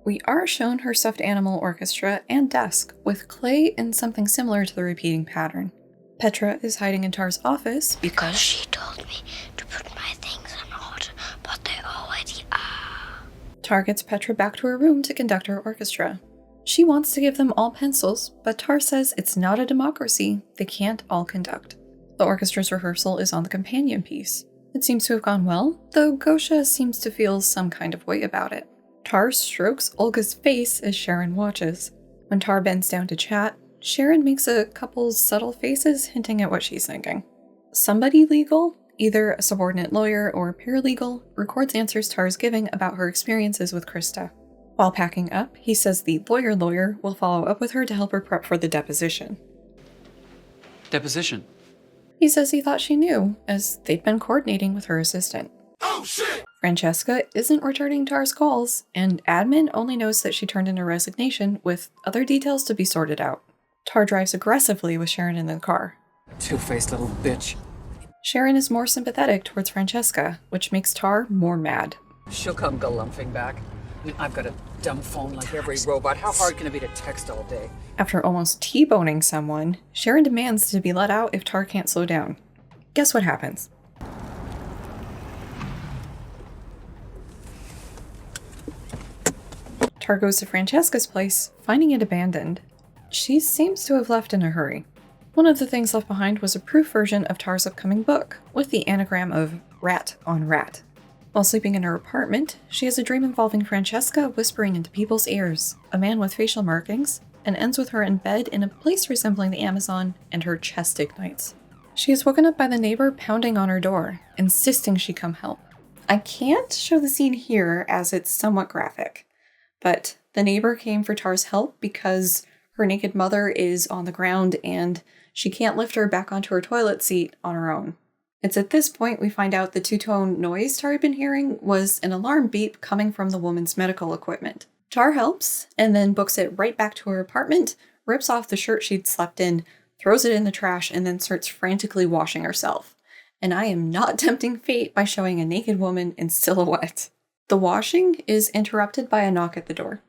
We are shown her stuffed animal orchestra and desk, with clay in something similar to the repeating pattern. Petra is hiding in Tar's office because she told me to put my things in order, but they already are. Tar gets Petra back to her room to conduct her orchestra. She wants to give them all pencils, but Tar says it's not a democracy, they can't all conduct. The orchestra's rehearsal is on the companion piece. It seems to have gone well, though Gosha seems to feel some kind of way about it. Tar strokes Olga's face as Sharon watches. When Tar bends down to chat, Sharon makes a couple subtle faces hinting at what she's thinking. Somebody legal, either a subordinate lawyer or paralegal, records answers Tar's giving about her experiences with Krista. While packing up, he says the lawyer will follow up with her to help her prep for the deposition. Deposition? He says he thought she knew, as they'd been coordinating with her assistant. Oh, shit! Francesca isn't returning Tar's calls, and admin only knows that she turned in a resignation with other details to be sorted out. Tar drives aggressively with Sharon in the car. Two-faced little bitch. Sharon is more sympathetic towards Francesca, which makes Tar more mad. She'll come galumphing back. I mean, I've got a dumb phone like every robot. How hard can it be to text all day? After almost T-boning someone, Sharon demands to be let out if Tar can't slow down. Guess what happens? Tar goes to Francesca's place, finding it abandoned. She seems to have left in a hurry. One of the things left behind was a proof version of Tar's upcoming book, with the anagram of rat on rat. While sleeping in her apartment, she has a dream involving Francesca whispering into people's ears, a man with facial markings, and ends with her in bed in a place resembling the Amazon, and her chest ignites. She is woken up by the neighbor pounding on her door, insisting she come help. I can't show the scene here as it's somewhat graphic, but the neighbor came for Tar's help because her naked mother is on the ground and she can't lift her back onto her toilet seat on her own. It's at this point we find out the two-tone noise Tar had been hearing was an alarm beep coming from the woman's medical equipment. Tar helps, and then books it right back to her apartment, rips off the shirt she'd slept in, throws it in the trash, and then starts frantically washing herself. And I am not tempting fate by showing a naked woman in silhouette. The washing is interrupted by a knock at the door.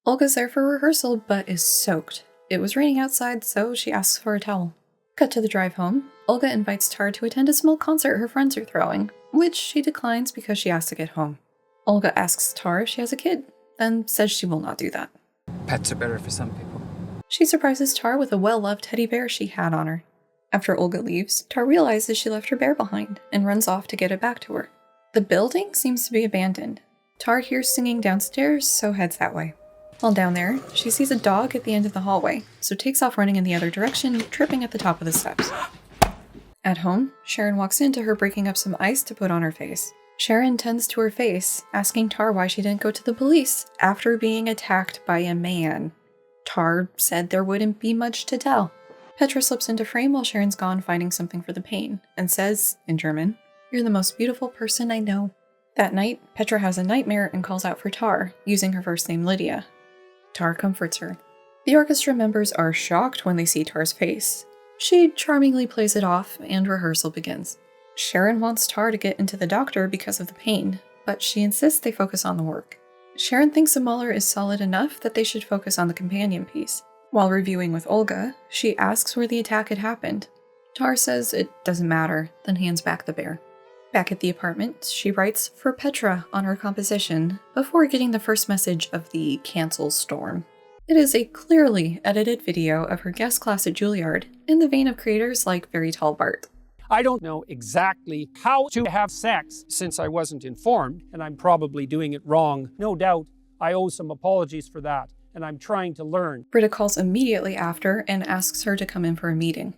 Olga's there for rehearsal, but is soaked. It was raining outside, so she asks for a towel. Cut to the drive home. Olga invites Tar to attend a small concert her friends are throwing, which she declines because she has to get home. Olga asks Tar if she has a kid, then says she will not do that. Pets are better for some people. She surprises Tar with a well-loved teddy bear she had on her. After Olga leaves, Tar realizes she left her bear behind and runs off to get it back to her. The building seems to be abandoned. Tar hears singing downstairs, so heads that way. While down there, she sees a dog at the end of the hallway, so takes off running in the other direction, tripping at the top of the steps. At home, Sharon walks into her breaking up some ice to put on her face. Sharon tends to her face, asking Tar why she didn't go to the police after being attacked by a man. Tar said there wouldn't be much to tell. Petra slips into frame while Sharon's gone finding something for the pain, and says, in German, "You're the most beautiful person I know." That night, Petra has a nightmare and calls out for Tar, using her first name Lydia. Tar comforts her. The orchestra members are shocked when they see Tar's face. She charmingly plays it off, and rehearsal begins. Sharon wants Tar to get into the doctor because of the pain, but she insists they focus on the work. Sharon thinks a Mahler is solid enough that they should focus on the companion piece. While reviewing with Olga, she asks where the attack had happened. Tar says it doesn't matter, then hands back the bear. Back at the apartment, she writes for Petra on her composition before getting the first message of the cancel storm. It is a clearly edited video of her guest class at Juilliard, in the vein of creators like Very Tall Bart. I don't know exactly how to have sex since I wasn't informed, and I'm probably doing it wrong. No doubt I owe some apologies for that, and I'm trying to learn. Britta calls immediately after and asks her to come in for a meeting.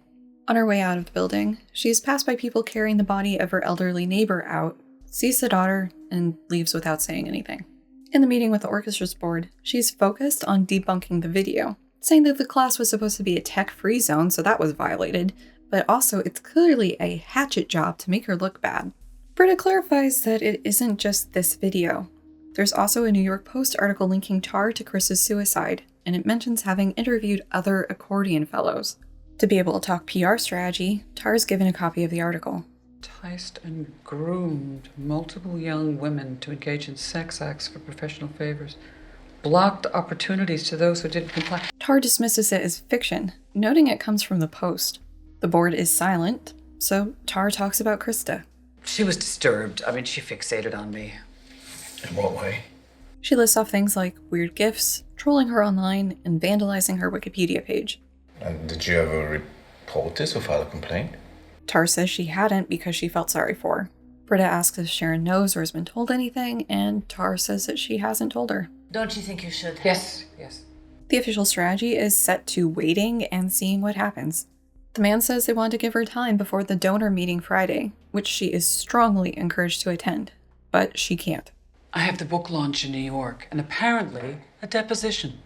On her way out of the building, she is passed by people carrying the body of her elderly neighbor out, sees the daughter, and leaves without saying anything. In the meeting with the orchestra's board, she's focused on debunking the video, saying that the class was supposed to be a tech-free zone, so that was violated, but also it's clearly a hatchet job to make her look bad. Britta clarifies that it isn't just this video. There's also a New York Post article linking Tar to Chris's suicide, and it mentions having interviewed other accordion fellows. To be able to talk PR strategy, Tar's given a copy of the article. Enticed and groomed multiple young women to engage in sex acts for professional favors. Blocked opportunities to those who didn't comply. Tar dismisses it as fiction, noting it comes from the Post. The board is silent, so Tar talks about Krista. She was disturbed. I mean, she fixated on me. In what way? She lists off things like weird gifts, trolling her online, and vandalizing her Wikipedia page. And did you ever report this or file a complaint? Tar says she hadn't because she felt sorry for her. Britta asks if Sharon knows or has been told anything, and Tar says that she hasn't told her. Don't you think you should? Yes. The official strategy is set to waiting and seeing what happens. The man says they want to give her time before the donor meeting Friday, which she is strongly encouraged to attend, but she can't. I have the book launch in New York, and apparently a deposition.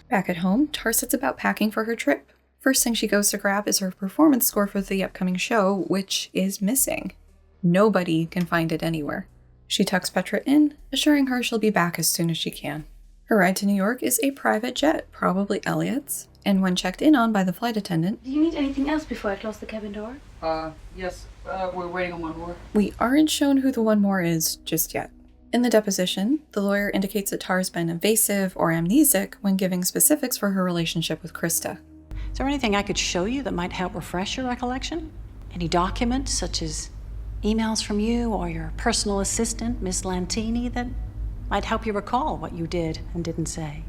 Back at home, Tar sets about packing for her trip. First thing she goes to grab is her performance score for the upcoming show, which is missing. Nobody can find it anywhere. She tucks Petra in, assuring her she'll be back as soon as she can. Her ride to New York is a private jet, probably Elliot's, and when checked in on by the flight attendant... Do you need anything else before I close the cabin door? Yes. We're waiting on one more. We aren't shown who the one more is just yet. In the deposition, the lawyer indicates that Tar's been evasive or amnesic when giving specifics for her relationship with Krista. Is there anything I could show you that might help refresh your recollection? Any documents, such as emails from you or your personal assistant, Miss Lantini, that might help you recall what you did and didn't say?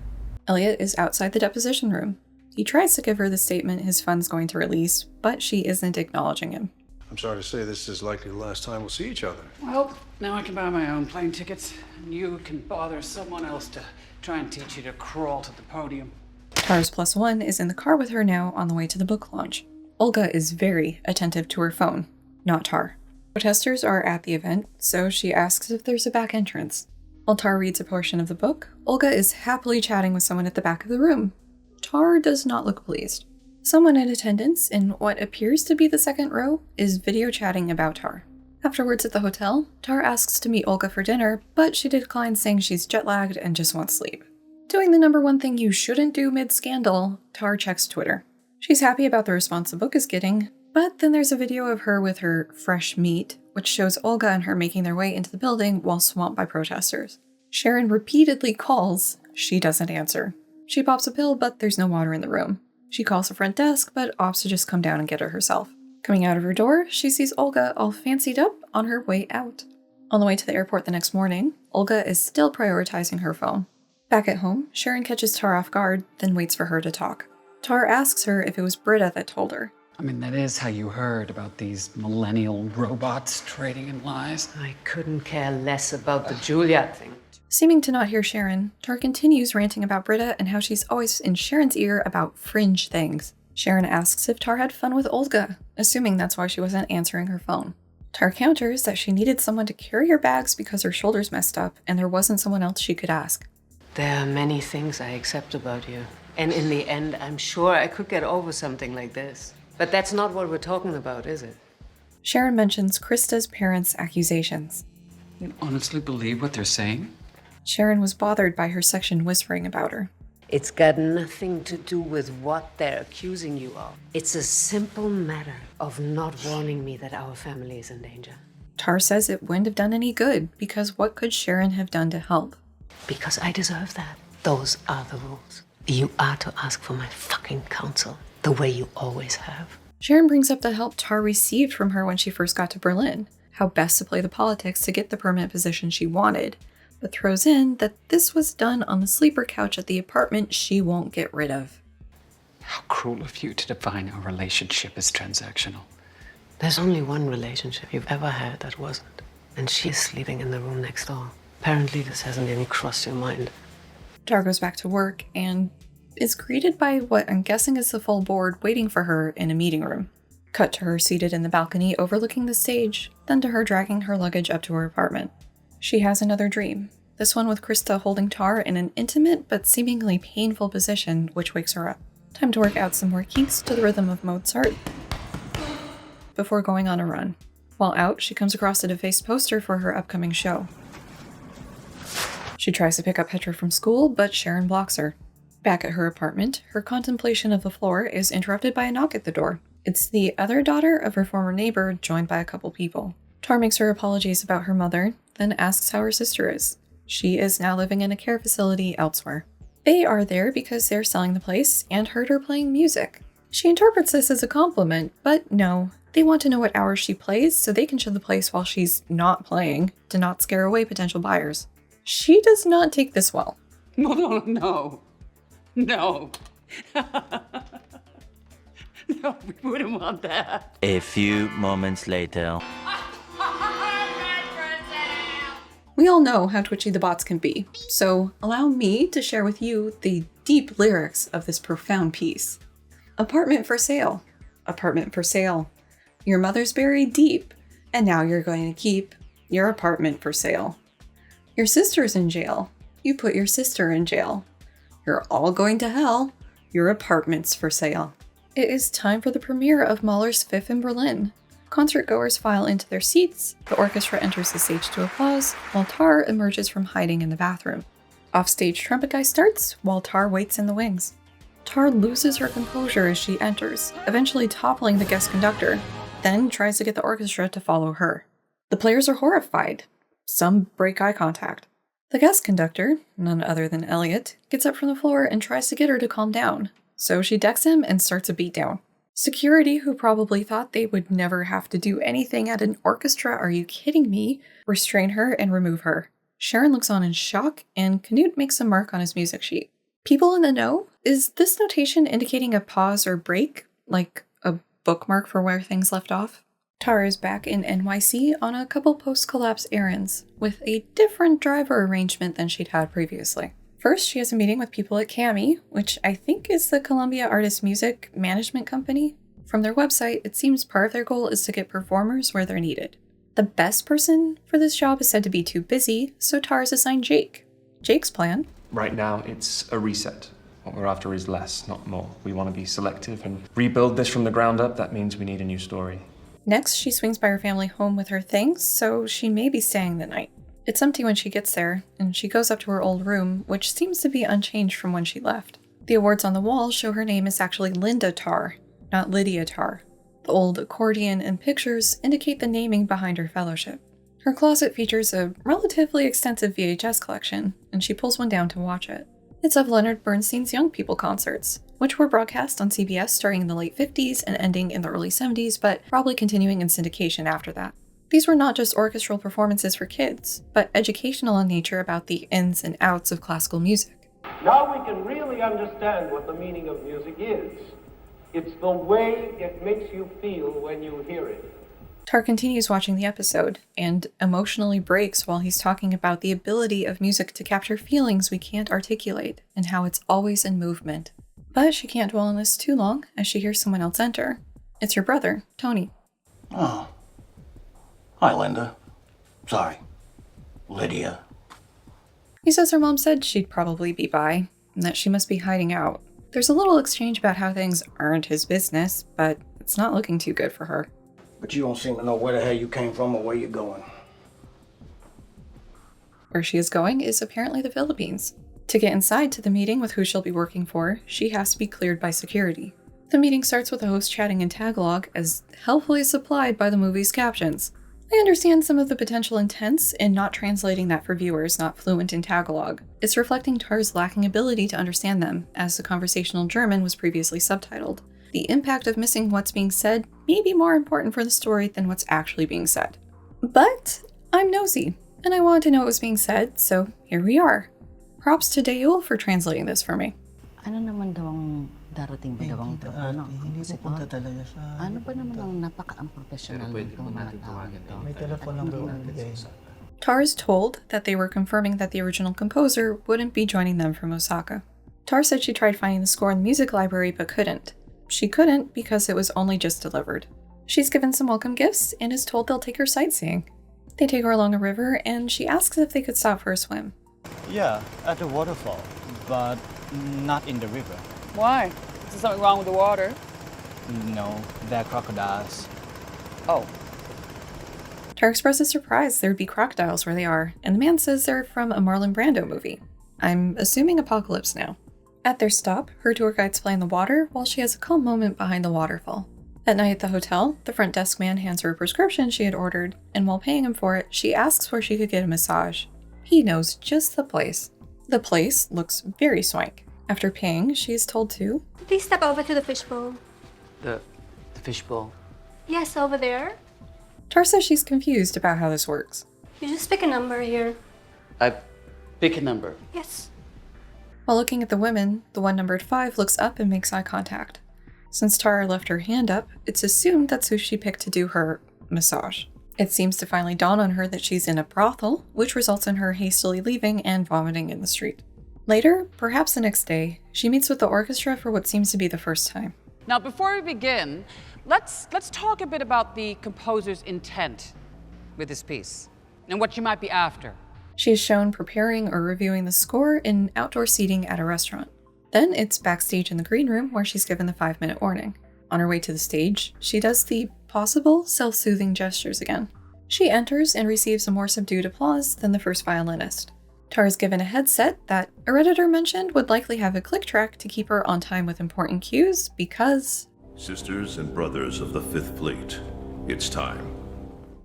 Elliot is outside the deposition room. He tries to give her the statement his fund's going to release, but she isn't acknowledging him. I'm sorry to say this is likely the last time we'll see each other. Well, now I can buy my own plane tickets, and you can bother someone else to try and teach you to crawl to the podium. Tar's plus one is in the car with her now on the way to the book launch. Olga is very attentive to her phone, not Tar. Protesters are at the event, so she asks if there's a back entrance. While Tar reads a portion of the book, Olga is happily chatting with someone at the back of the room. Tar does not look pleased. Someone in attendance, in what appears to be the second row, is video chatting about Tar. Afterwards at the hotel, Tar asks to meet Olga for dinner, but she declines, saying she's jet-lagged and just wants sleep. Doing the number one thing you shouldn't do mid-scandal, Tar checks Twitter. She's happy about the response the book is getting, but then there's a video of her with her fresh meat, which shows Olga and her making their way into the building while swamped by protesters. Sharon repeatedly calls. She doesn't answer. She pops a pill, but there's no water in the room. She calls the front desk, but opts to just come down and get her herself. Coming out of her door, she sees Olga all fancied up on her way out. On the way to the airport the next morning, Olga is still prioritizing her phone. Back at home, Sharon catches Tar off guard, then waits for her to talk. Tar asks her if it was Britta that told her. I mean, that is how you heard about these millennial robots trading in lies. I couldn't care less about the Juliet thing. Seeming to not hear Sharon, Tar continues ranting about Britta and how she's always in Sharon's ear about fringe things. Sharon asks if Tar had fun with Olga, assuming that's why she wasn't answering her phone. Tar counters that she needed someone to carry her bags because her shoulders messed up and there wasn't someone else she could ask. There are many things I accept about you. And in the end, I'm sure I could get over something like this. But that's not what we're talking about, is it? Sharon mentions Krista's parents' accusations. You honestly believe what they're saying? Sharon was bothered by her section whispering about her. It's got nothing to do with what they're accusing you of. It's a simple matter of not warning me that our family is in danger. Tar says it wouldn't have done any good, because what could Sharon have done to help? Because I deserve that. Those are the rules. You are to ask for my fucking counsel, the way you always have. Sharon brings up the help Tar received from her when she first got to Berlin, how best to play the politics to get the permanent position she wanted, but throws in that this was done on the sleeper couch at the apartment she won't get rid of. How cruel of you to define our relationship as transactional. There's only one relationship you've ever had that wasn't. And she's sleeping in the room next door. Apparently this hasn't even crossed your mind. Tar goes back to work and is greeted by what I'm guessing is the full board waiting for her in a meeting room. Cut to her seated in the balcony overlooking the stage, then to her dragging her luggage up to her apartment. She has another dream, this one with Krista holding Tar in an intimate but seemingly painful position, which wakes her up. Time to work out some more kinks to the rhythm of Mozart before going on a run. While out, she comes across a defaced poster for her upcoming show. She tries to pick up Petra from school, but Sharon blocks her. Back at her apartment, her contemplation of the floor is interrupted by a knock at the door. It's the other daughter of her former neighbor, joined by a couple people. Tar makes her apologies about her mother, then asks how her sister is. She is now living in a care facility elsewhere. They are there because they're selling the place and heard her playing music. She interprets this as a compliment, but no, they want to know what hours she plays so they can show the place while she's not playing to not scare away potential buyers. She does not take this well. No. No, we wouldn't want that. A few moments later. We all know how twitchy the bots can be, so allow me to share with you the deep lyrics of this profound piece. Apartment for sale. Apartment for sale. Your mother's buried deep, and now you're going to keep your apartment for sale. Your sister's in jail. You put your sister in jail. You're all going to hell. Your apartment's for sale. It is time for the premiere of Mahler's Fifth in Berlin. Concertgoers file into their seats, the orchestra enters the stage to applause, while Tar emerges from hiding in the bathroom. Offstage trumpet guy starts, while Tar waits in the wings. Tar loses her composure as she enters, eventually toppling the guest conductor, then tries to get the orchestra to follow her. The players are horrified. Some break eye contact. The guest conductor, none other than Elliot, gets up from the floor and tries to get her to calm down, so she decks him and starts a beatdown. Security, who probably thought they would never have to do anything at an orchestra, are you kidding me, restrain her and remove her. Sharon looks on in shock, and Canute makes a mark on his music sheet. People in the know? Is this notation indicating a pause or break, like a bookmark for where things left off? Tar is back in NYC on a couple post-collapse errands, with a different driver arrangement than she'd had previously. First, she has a meeting with people at CAMI, which I think is the Columbia Artist Music Management Company. From their website, it seems part of their goal is to get performers where they're needed. The best person for this job is said to be too busy, so Tar is assigned Jake. Jake's plan? Right now, it's a reset. What we're after is less, not more. We want to be selective and rebuild this from the ground up. That means we need a new story. Next, she swings by her family home with her things, so she may be staying the night. It's empty when she gets there, and she goes up to her old room, which seems to be unchanged from when she left. The awards on the wall show her name is actually Linda Tar, not Lydia Tar. The old accordion and pictures indicate the naming behind her fellowship. Her closet features a relatively extensive VHS collection, and she pulls one down to watch it. It's of Leonard Bernstein's Young People concerts, which were broadcast on CBS starting in the late 50s and ending in the early 70s, but probably continuing in syndication after that. These were not just orchestral performances for kids, but educational in nature about the ins and outs of classical music. Now we can really understand what the meaning of music is. It's the way it makes you feel when you hear it. Tar continues watching the episode, and emotionally breaks while he's talking about the ability of music to capture feelings we can't articulate, and how it's always in movement. But she can't dwell on this too long, as she hears someone else enter. It's her brother, Tony. Oh. Hi, Linda. Sorry. Lydia. He says her mom said she'd probably be by, and that she must be hiding out. There's a little exchange about how things aren't his business, but it's not looking too good for her. But you don't seem to know where the hell you came from or where you're going. Where she is going is apparently the Philippines. To get inside to the meeting with who she'll be working for, she has to be cleared by security. The meeting starts with the host chatting in Tagalog, as helpfully supplied by the movie's captions. I understand some of the potential intents in not translating that for viewers not fluent in Tagalog. It's reflecting Tar's lacking ability to understand them, as the conversational German was previously subtitled. The impact of missing what's being said may be more important for the story than what's actually being said. But I'm nosy, and I wanted to know what was being said, so here we are. Props to Dayul for translating this for me. Ano naman daw ang Darating ba daw ang ano? Hindi pupunta talaga sa... Ano ba naman ang napaka-unprofessional ng mga tao nito? May telephone number on the day. Tar is told that they were confirming that the original composer wouldn't be joining them from Osaka. Tar said she tried finding the score in the music library but couldn't. She couldn't because it was only just delivered. She's given some welcome gifts and is told they'll take her sightseeing. They take her along a river and she asks if they could stop for a swim. Yeah, at the waterfall, but not in the river. Why? Is there something wrong with the water? No, they're crocodiles. Oh. Tar expresses surprise there'd be crocodiles where they are, and the man says they're from a Marlon Brando movie. I'm assuming Apocalypse Now. At their stop, her tour guides play in the water while she has a calm moment behind the waterfall. At night at the hotel, the front desk man hands her a prescription she had ordered, and while paying him for it, she asks where she could get a massage. He knows just the place. The place looks very swank. After paying, she is told to... Please step over to the fishbowl. The fishbowl? Yes, over there. Tar says she's confused about how this works. You just pick a number here. I pick a number. Yes. While looking at the women, the one numbered 5 looks up and makes eye contact. Since Tara left her hand up, it's assumed that's who she picked to do her massage. It seems to finally dawn on her that she's in a brothel, which results in her hastily leaving and vomiting in the street. Later, perhaps the next day, she meets with the orchestra for what seems to be the first time. Now, before we begin, let's talk a bit about the composer's intent with this piece and what you might be after. She is shown preparing or reviewing the score in outdoor seating at a restaurant. Then it's backstage in the green room where she's given the 5-minute warning. On her way to the stage, she does the possible self-soothing gestures again. She enters and receives a more subdued applause than the first violinist. Tar is given a headset that a Redditor mentioned would likely have a click track to keep her on time with important cues because... Sisters and brothers of the Fifth Fleet, it's time.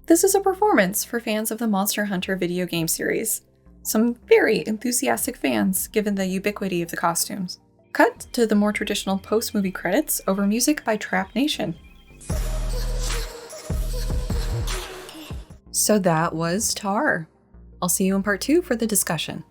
This is a performance for fans of the Monster Hunter video game series. Some very enthusiastic fans, given the ubiquity of the costumes. Cut to the more traditional post-movie credits over music by Trap Nation. So that was Tar. I'll see you in part 2 for the discussion.